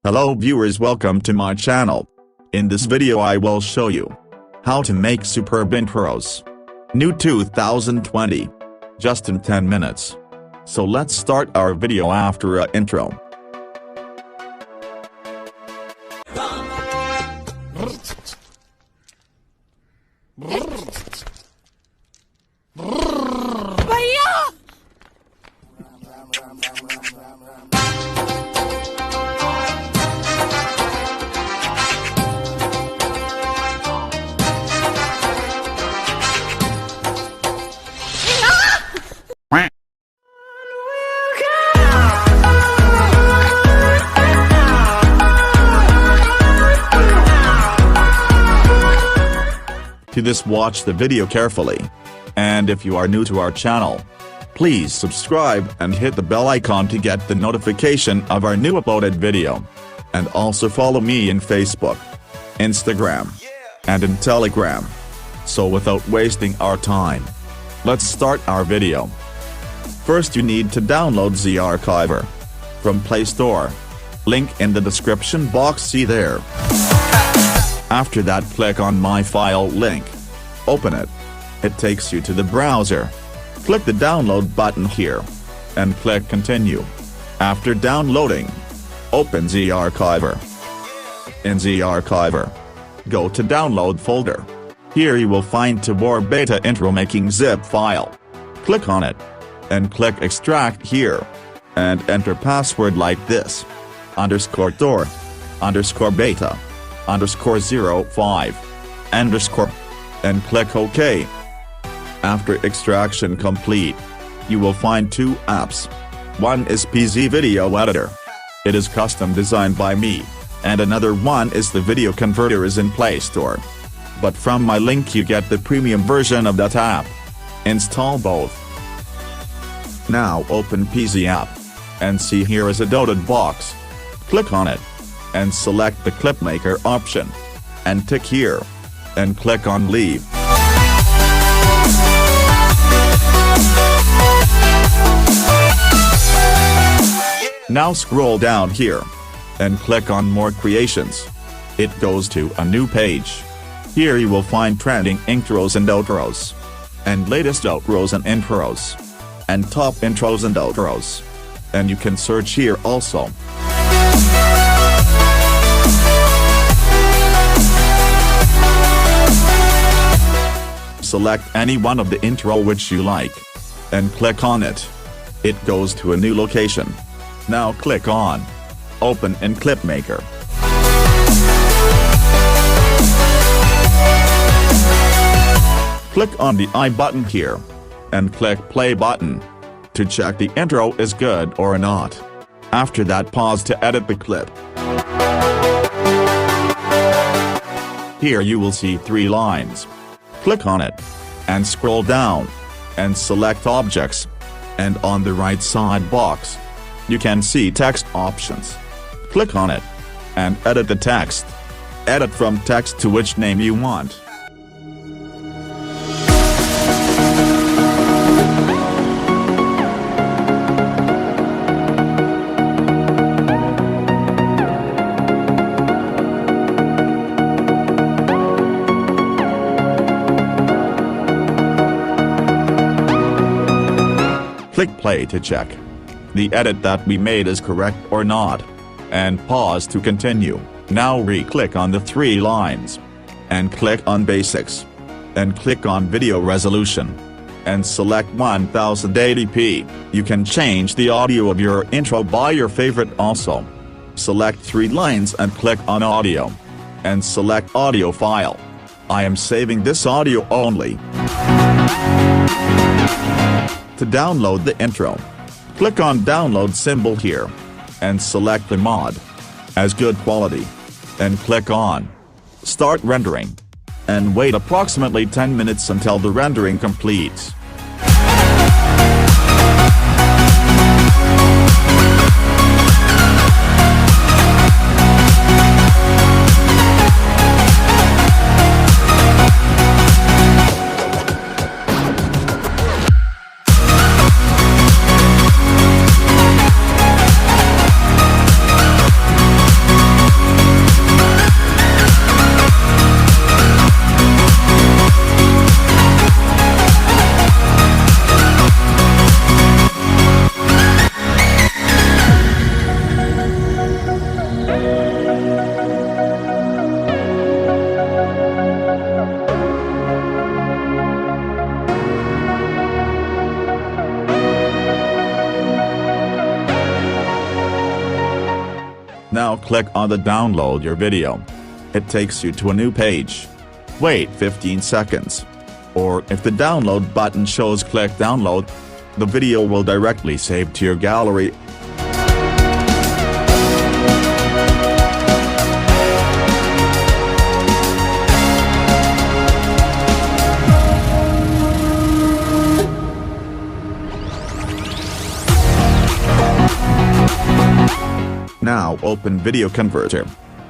Hello viewers, welcome to my channel. In this video I will show you how to make superb intros. New 2020. Just in 10 minutes. So let's start our video after a intro. To this, watch the video carefully. And if you are new to our channel, please subscribe and hit the bell icon to get the notification of our new uploaded video. And also follow me in Facebook, Instagram, and in Telegram. So without wasting our time, let's start our video. First you need to download the Archiver from Play Store. Link in the description box, see there. After that, click on My File link. Open it. It takes you to the browser. Click the download button here. And click Continue. After downloading, open the Archiver. In the Archiver, go to Download folder. Here you will find Torr Beta intro making zip file. Click on it. And click Extract here. And enter password like this. _Torr, _Beta. _05 and click OK. After extraction complete, you will find two apps. One is pubg Video Editor. It is custom designed by me, and another one is the video converter is in Play Store. But from my link you get the premium version of that app. Install both. Now open pubg app, and see here is a dotted box. Click on it and select the clip maker option, and tick here, and click on Leave. Now scroll down here, and click on More Creations. It goes to a new page. Here you will find trending intros and outros, and latest outros and intros, and top intros and outros. And you can search here also. Select any one of the intro which you like, and click on it. It goes to a new location. Now click on Open in Clip Maker. Click on the I button here, and click Play button, to check the intro is good or not. After that, pause to edit the clip. Here you will see 3 lines. Click on it, and scroll down, and select Objects, and on the right side box, you can see text options. Click on it, and edit the text. Edit from text to which name you want. Click play to check the edit that we made is correct or not, and pause to continue. Now re-click on the 3 lines, and click on Basics, and click on Video Resolution, and select 1080p. You can change the audio of your intro by your favorite also. Select 3 lines and click on Audio, and select Audio File. I am saving this audio only. To download the intro, click on Download symbol here, and select the mod as good quality, and click on Start Rendering, and wait approximately 10 minutes until the rendering completes. Now click on the download your video. It takes you to a new page. Wait 15 seconds. Or if the download button shows click download, the video will directly save to your gallery. Now open Video Converter.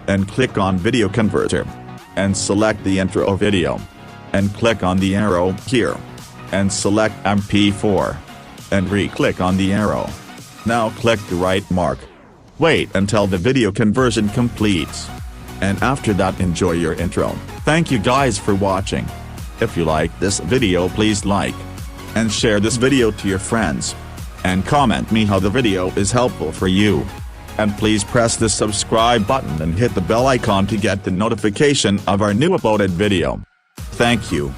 And click on Video Converter. And select the intro video. And click on the arrow here. And select MP4. And re-click on the arrow. Now click the right mark. Wait until the video conversion completes. And after that enjoy your intro. Thank you guys for watching. If you like this video please like. And share this video to your friends. And comment me how the video is helpful for you. And please press the subscribe button and hit the bell icon to get the notification of our new uploaded video. Thank you.